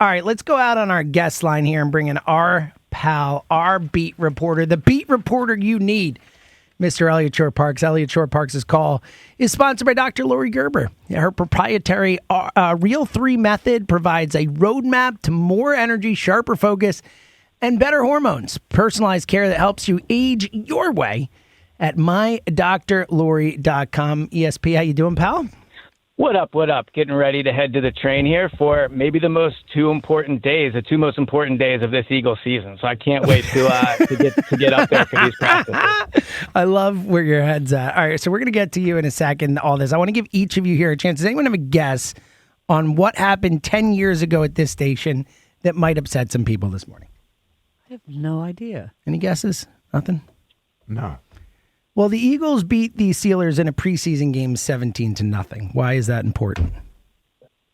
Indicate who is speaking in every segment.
Speaker 1: All right, let's go out on our guest line here and bring in our pal, our beat reporter, the beat reporter you need, Mr. Eliot Shorr-Parks. Eliot Shorr-Parks' call is sponsored by Dr. Lori Gerber. Her proprietary Real 3 method provides a roadmap to more energy, sharper focus, and better hormones. Personalized care that helps you age your way at mydrlori.com. ESP, how you doing, pal?
Speaker 2: What up? Getting ready to head to the train here for maybe the two most important days of this Eagles season. So I can't wait to get up there for these practices.
Speaker 1: I love where your head's at. All right, so we're going to get to you in a second, all this. I want to give each of you here a chance. Does anyone have a guess on what happened 10 years ago at this station that might upset some people this morning?
Speaker 3: I have no idea.
Speaker 1: Any guesses? Nothing?
Speaker 4: No.
Speaker 1: Well, the Eagles beat the Steelers in a preseason game 17-0. Why is that important?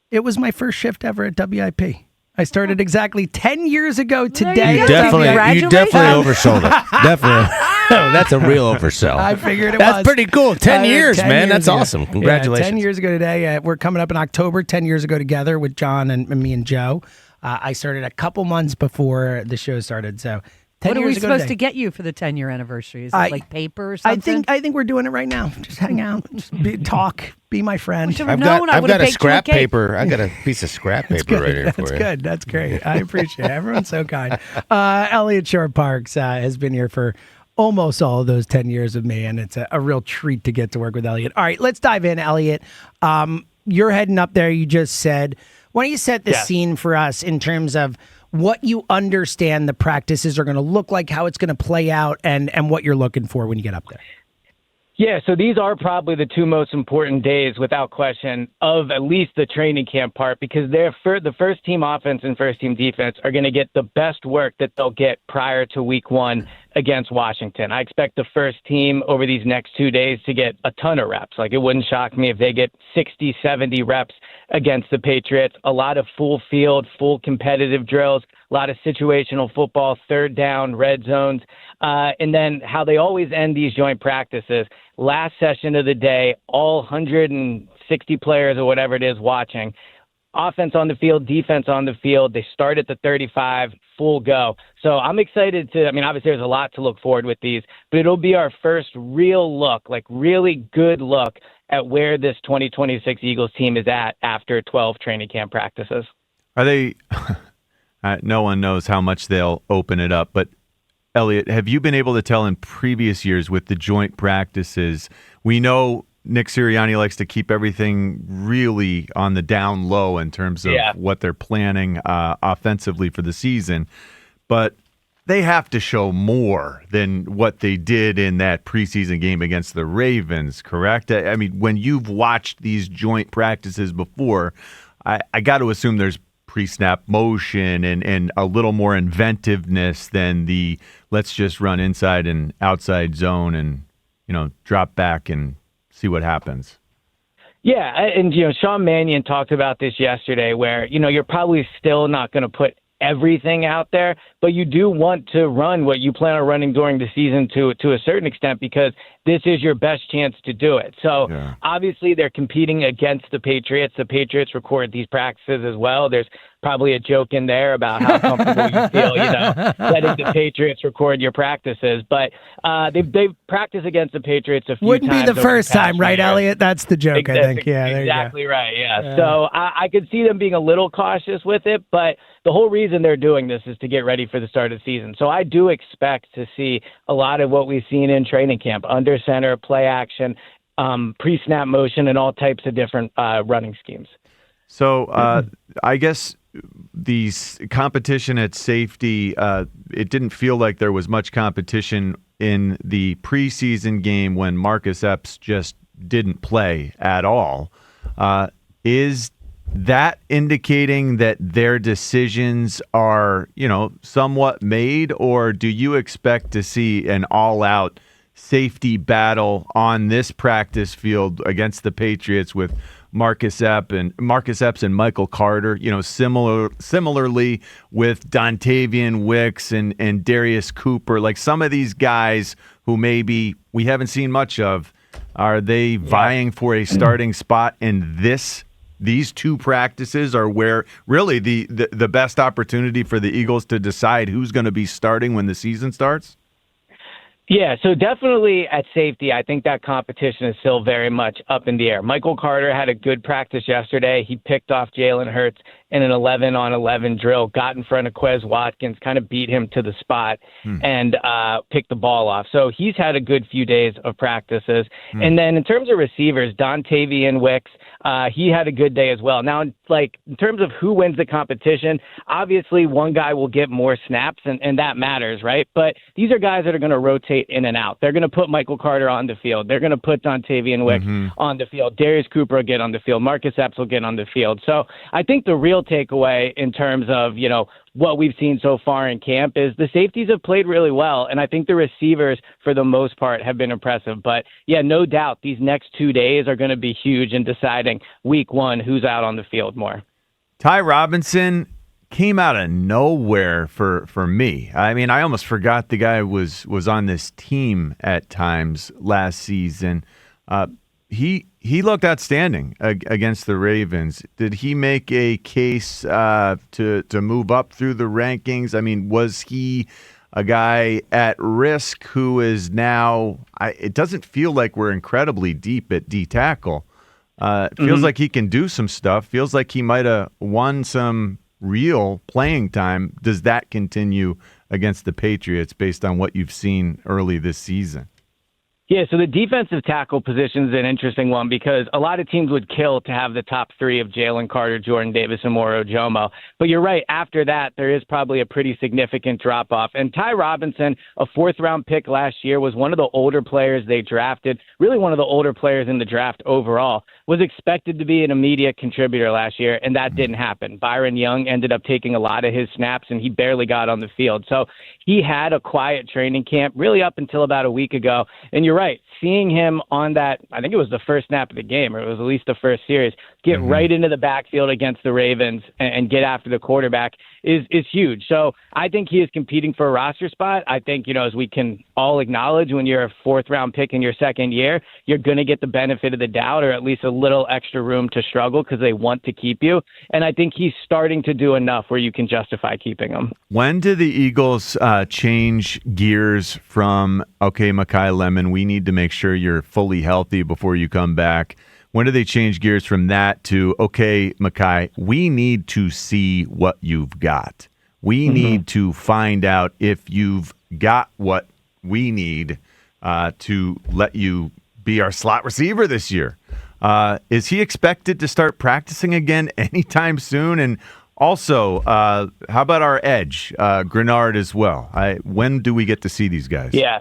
Speaker 1: It was my first shift ever at WIP. I started exactly 10 years ago today.
Speaker 4: You definitely oversold it. Definitely. That's a real oversell.
Speaker 1: I figured
Speaker 4: That's pretty cool. 10 years, man. That's awesome. Congratulations.
Speaker 1: 10 years ago today. We're coming up in October, 10 years ago together with John and me and Joe. I started a couple months before the show started, so 10
Speaker 3: what are we
Speaker 1: years ago
Speaker 3: supposed
Speaker 1: today.
Speaker 3: to get you for the 10-year anniversary? Is it like paper or
Speaker 1: I
Speaker 3: something?
Speaker 1: think we're doing it right now. Just hang out, just talk, be my friend.
Speaker 4: I've got a scrap paper. I got a piece of scrap paper right here for you.
Speaker 1: That's good. That's great. I appreciate it. Everyone's so kind. Eliot Shorr-Parks has been here for almost all of those 10 years with me, and it's a real treat to get to work with Eliot. All right, let's dive in, Eliot. You're heading up there, you just said. Why don't you set the scene for us in terms of what you understand the practices are going to look like, how it's going to play out, and what you're looking for when you get up there?
Speaker 2: Yeah, so these are probably the two most important days, without question, of at least the training camp part, because the first team offense and first team defense are going to get the best work that they'll get prior to week 1 against Washington. I expect the first team over these next 2 days to get a ton of reps. Like, it wouldn't shock me if they get 60, 70 reps against the Patriots. A lot of full field, full competitive drills, a lot of situational football, third down, red zones, and then how they always end these joint practices. Last session of the day, all 160 players or whatever it is watching. Offense on the field, defense on the field. They start at the 35, full go. So I'm excited obviously there's a lot to look forward with these, but it'll be our first real look, like really good look at where this 2026 Eagles team is at after 12 training camp practices.
Speaker 5: Are they, no one knows how much they'll open it up, but Eliot, have you been able to tell in previous years with the joint practices? We know Nick Sirianni likes to keep everything really on the down low in terms of what they're planning offensively for the season, but they have to show more than what they did in that preseason game against the Ravens, correct? I mean, when you've watched these joint practices before, I got to assume there's pre-snap motion and a little more inventiveness than the let's just run inside and outside zone and, drop back and see what happens.
Speaker 2: Yeah, and Sean Mannion talked about this yesterday where, you're probably still not going to put everything out there, but you do want to run what you plan on running during the season to a certain extent, because this is your best chance to do it. So obviously they're competing against the Patriots. The Patriots record these practices as well. There's probably a joke in there about how comfortable you feel, letting the Patriots record your practices. But they've practiced against the Patriots a few
Speaker 1: Wouldn't
Speaker 2: times.
Speaker 1: Wouldn't be the first time, right, Eliot? That's the joke, I think. Yeah,
Speaker 2: exactly right. Yeah. So I could see them being a little cautious with it, but the whole reason they're doing this is to get ready for the start of the season. So I do expect to see a lot of what we've seen in training camp, under center, play action, pre-snap motion, and all types of different running schemes.
Speaker 5: So I guess the competition at safety, it didn't feel like there was much competition in the preseason game when Marcus Epps just didn't play at all. Is that indicating that their decisions are, somewhat made, or do you expect to see an all-out safety battle on this practice field against the Patriots with Marcus Epps and Michael Carter, similarly with Dontavian Wicks and Darius Cooper, like some of these guys who maybe we haven't seen much of, are they vying for a starting spot in this these two practices are where really the best opportunity for the Eagles to decide who's going to be starting when the season starts?
Speaker 2: Yeah, so definitely at safety, I think that competition is still very much up in the air. Michael Carter had a good practice yesterday. He picked off Jalen Hurts in an 11-on-11 drill, got in front of Quez Watkins, kind of beat him to the spot, and picked the ball off. So he's had a good few days of practices. And then in terms of receivers, Dontavian Wicks, he had a good day as well. Now, like in terms of who wins the competition, obviously one guy will get more snaps, and that matters, right? But these are guys that are going to rotate in and out. They're going to put Michael Carter on the field. They're going to put Dontavian Wicks on the field. Darius Cooper will get on the field. Marcus Epps will get on the field. So I think the real takeaway in terms of, you know, what we've seen so far in camp is the safeties have played really well, and I think the receivers, for the most part, have been impressive. But, yeah, no doubt these next 2 days are going to be huge in deciding week one who's out on the field more.
Speaker 5: Ty Robinson came out of nowhere for me. I mean, I almost forgot the guy was on this team at times last season. He looked outstanding against the Ravens. Did he make a case to move up through the rankings? I mean, was he a guy at risk who is now it doesn't feel like we're incredibly deep at D tackle. It feels like he can do some stuff. Feels like he might have won some real playing time. Does that continue against the Patriots based on what you've seen early this season?
Speaker 2: Yeah, so the defensive tackle position is an interesting one because a lot of teams would kill to have the top three of Jalen Carter, Jordan Davis, and Moro Jomo. But you're right, after that, there is probably a pretty significant drop-off. And Ty Robinson, a fourth-round pick last year, was one of the older players they drafted, really one of the older players in the draft overall, was expected to be an immediate contributor last year, and that didn't happen. Byron Young ended up taking a lot of his snaps, and he barely got on the field. So he had a quiet training camp really up until about a week ago. And you're right, seeing him on that, I think it was the first snap of the game, or it was at least the first series, get right into the backfield against the Ravens and get after the quarterback is huge. So I think he is competing for a roster spot. I think, you know, as we can all acknowledge, when you're a fourth-round pick in your second year, you're going to get the benefit of the doubt or at least a little extra room to struggle because they want to keep you. And I think he's starting to do enough where you can justify keeping him.
Speaker 5: When did the Eagles change gears from, okay, Makai Lemon, we need to make sure you're fully healthy before you come back? When do they change gears from that to, okay, Makai, we need to see what you've got. We need to find out if you've got what we need to let you be our slot receiver this year. Is he expected to start practicing again anytime soon? And also, how about our edge, Grenard as well? When do we get to see these guys?
Speaker 2: Yeah.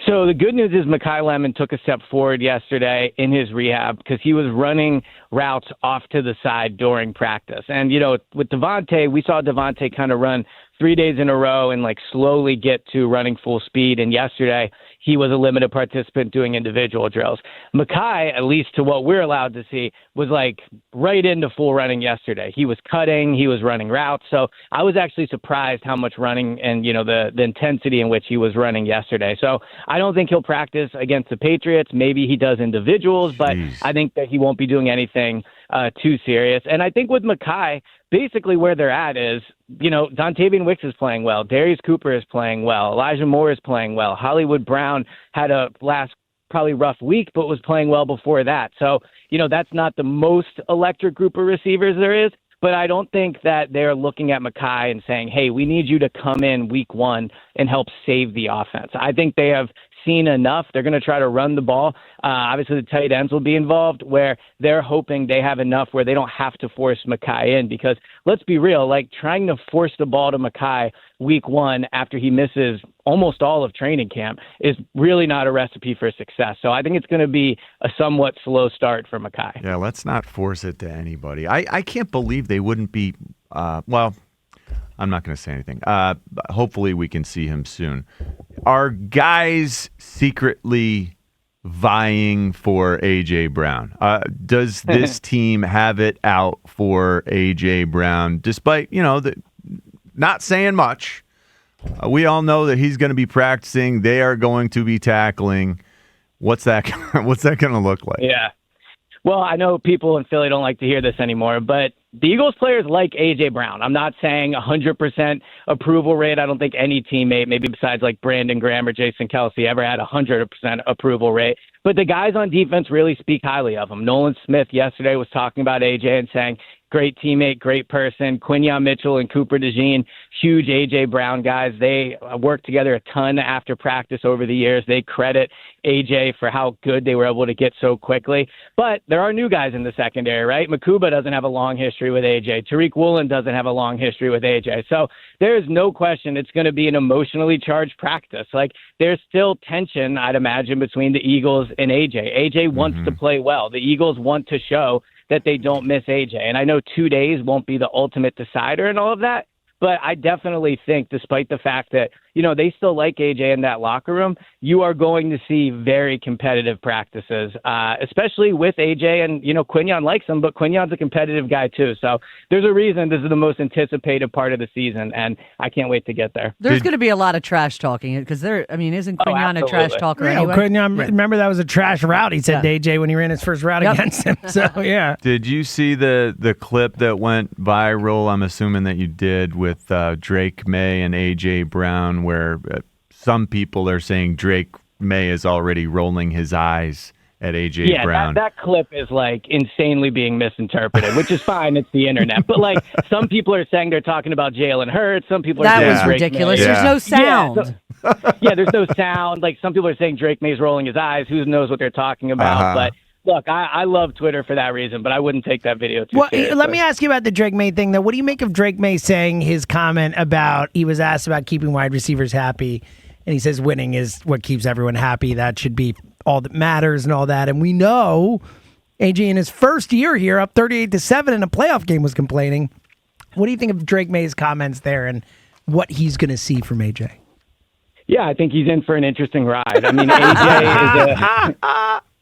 Speaker 2: So the good news is Makai Lemon took a step forward yesterday in his rehab because he was running routes off to the side during practice. And, you know, with Devontae, we saw Devontae kind of run 3 days in a row and like slowly get to running full speed. And yesterday he was a limited participant doing individual drills. Makai, at least to what we're allowed to see, was like right into full running yesterday. He was cutting, he was running routes. So I was actually surprised how much running and, you know, the intensity in which he was running yesterday. So I don't think he'll practice against the Patriots. Maybe he does individuals, but I think that he won't be doing anything too serious. And I think with Makai, basically where they're at is, you know, Dontavian Wicks is playing well. Darius Cooper is playing well. Elijah Moore is playing well. Hollywood Brown had a last probably rough week, but was playing well before that. So, you know, that's not the most electric group of receivers there is, but I don't think that they're looking at Makai and saying, hey, we need you to come in week one and help save the offense. I think they have seen enough. They're going to try to run the ball. Obviously, the tight ends will be involved where they're hoping they have enough where they don't have to force Makai in because let's be real, like trying to force the ball to Makai week one after he misses almost all of training camp is really not a recipe for success. So I think it's going to be a somewhat slow start for Makai.
Speaker 5: Yeah, let's not force it to anybody. I can't believe they wouldn't be, well, I'm not going to say anything. Hopefully we can see him soon. Are guys secretly vying for A.J. Brown? Does this team have it out for A.J. Brown, despite, you know, not saying much? We all know that he's going to be practicing. They are going to be tackling. What's that going to look like?
Speaker 2: Yeah. Well, I know people in Philly don't like to hear this anymore, but the Eagles players like A.J. Brown. I'm not saying 100% approval rate. I don't think any teammate, maybe besides like Brandon Graham or Jason Kelsey, ever had 100% approval rate. But the guys on defense really speak highly of him. Nolan Smith yesterday was talking about A.J. and saying, great teammate, great person. Quinyon Mitchell and Cooper DeJean, huge A.J. Brown guys. They worked together a ton after practice over the years. They credit A.J. for how good they were able to get so quickly. But there are new guys in the secondary, right? Makuba doesn't have a long history with A.J. Tariq Woolen doesn't have a long history with A.J. So there is no question it's going to be an emotionally charged practice. Like, there's still tension, I'd imagine, between the Eagles and A.J. A.J. wants to play well. The Eagles want to show that they don't miss A.J. And I know 2 days won't be the ultimate decider and all of that, but I definitely think, despite the fact that, they still like A.J. in that locker room, you are going to see very competitive practices, especially with A.J. And, Quinyon likes him, but Quinyon's a competitive guy too. So there's a reason this is the most anticipated part of the season, and I can't wait to get there.
Speaker 3: There's going to be a lot of trash talking because isn't Quinyon a trash talker anyway?
Speaker 1: Quinyon, remember that was a trash route he said to A.J. when he ran his first route against him. So, yeah.
Speaker 5: Did you see the clip that went viral? I'm assuming that you did, with Drake Maye and A.J. Brown, where some people are saying Drake Maye is already rolling his eyes at A.J. Brown.
Speaker 2: That clip is like insanely being misinterpreted, which is fine. It's the internet. But like, some people are saying they're talking about Jalen Hurts. Some people are saying
Speaker 3: that was ridiculous.
Speaker 2: Maye.
Speaker 3: There's no sound.
Speaker 2: There's no sound. Like, some people are saying Drake May's rolling his eyes. Who knows what they're talking about? But look, I love Twitter for that reason, but I wouldn't take that video too seriously.
Speaker 1: Let me ask you about the Drake Maye thing, though. What do you make of Drake Maye saying his comment about, he was asked about keeping wide receivers happy, and he says winning is what keeps everyone happy. That should be all that matters and all that. And we know AJ in his first year here, up 38-7 in a playoff game, was complaining. What do you think of Drake May's comments there and what he's going to see from AJ?
Speaker 2: Yeah, I think he's in for an interesting ride. I mean,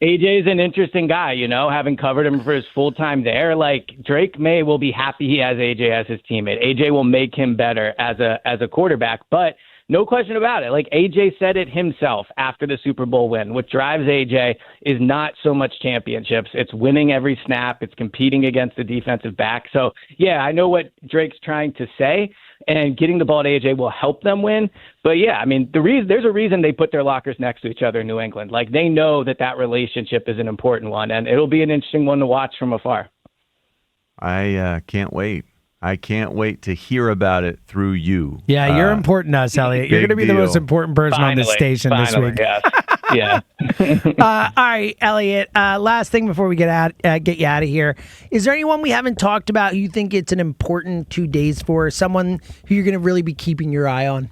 Speaker 2: AJ is an interesting guy, having covered him for his full time there. Like, Drake Maye will be happy he has AJ as his teammate. AJ will make him better as a quarterback, but no question about it. Like, AJ said it himself after the Super Bowl win. What drives AJ is not so much championships. It's winning every snap. It's competing against the defensive back. So, yeah, I know what Drake's trying to say, and getting the ball to AJ will help them win. But, yeah, I mean, there's a reason they put their lockers next to each other in New England. Like, they know that relationship is an important one, and it'll be an interesting one to watch from afar.
Speaker 5: I can't wait. I can't wait to hear about it through you.
Speaker 1: Yeah, you're important to us, Eliot. You're going to be the most important person on this station this week.
Speaker 2: Yeah.
Speaker 1: All right, Eliot. Last thing before we get you out of here. Is there anyone we haven't talked about who you think it's an important 2 days for? Someone who you're going to really be keeping your eye on?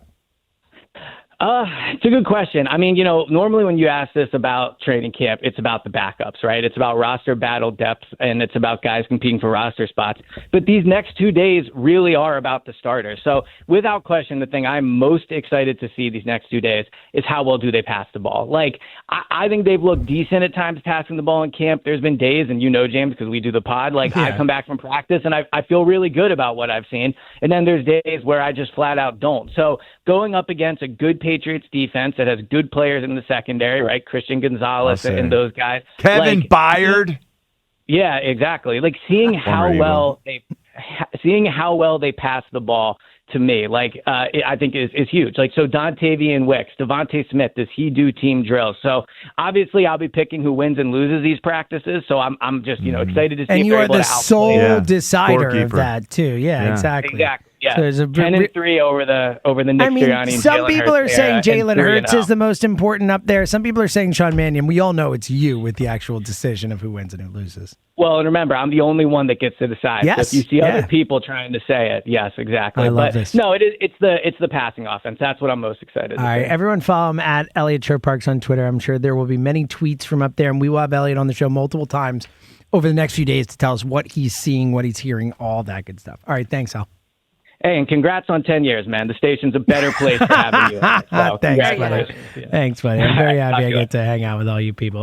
Speaker 2: It's a good question. I mean, normally when you ask this about training camp, it's about the backups, right? It's about roster battle depth, and it's about guys competing for roster spots. But these next 2 days really are about the starters. So without question, the thing I'm most excited to see these next 2 days is how well do they pass the ball. Like, I think they've looked decent at times passing the ball in camp. There's been days, and James, because we do the pod, like, I come back from practice and I feel really good about what I've seen. And then there's days where I just flat out don't. So going up against a good Patriots defense that has good players in the secondary, right? Christian Gonzalez and those guys.
Speaker 5: Kevin Byard.
Speaker 2: Yeah, exactly. Like, seeing how well they pass the ball, to me, I think is huge. Like, so Dontavian Wicks, Devontae Smith, does he do team drills? So obviously I'll be picking who wins and loses these practices. So I'm just, excited to see.
Speaker 1: And
Speaker 2: if
Speaker 1: you are the sole decider
Speaker 5: Scorekeeper
Speaker 1: of that too. Yeah, exactly.
Speaker 2: Yeah,
Speaker 1: so there's
Speaker 2: 10-3 over the Nick Sirianni.
Speaker 1: Some people are saying Jalen Hurts is the most important up there. Some people are saying Sean Mannion. We all know it's you with the actual decision of who wins and who loses.
Speaker 2: Well, and remember, I'm the only one that gets to decide.
Speaker 1: Yes,
Speaker 2: so if you see other people trying to say it, yes, exactly.
Speaker 1: I love this.
Speaker 2: No, it's the passing offense. That's what I'm most excited about.
Speaker 1: All right, everyone follow him at Eliot Shorr-Parks on Twitter. I'm sure there will be many tweets from up there, and we will have Eliot on the show multiple times over the next few days to tell us what he's seeing, what he's hearing, all that good stuff. All right, thanks, Al.
Speaker 2: Hey, and congrats on 10 years, man. The station's a better place for having you. So
Speaker 1: Thanks, buddy. Thanks, buddy. I'm very happy I get to hang out with all you people.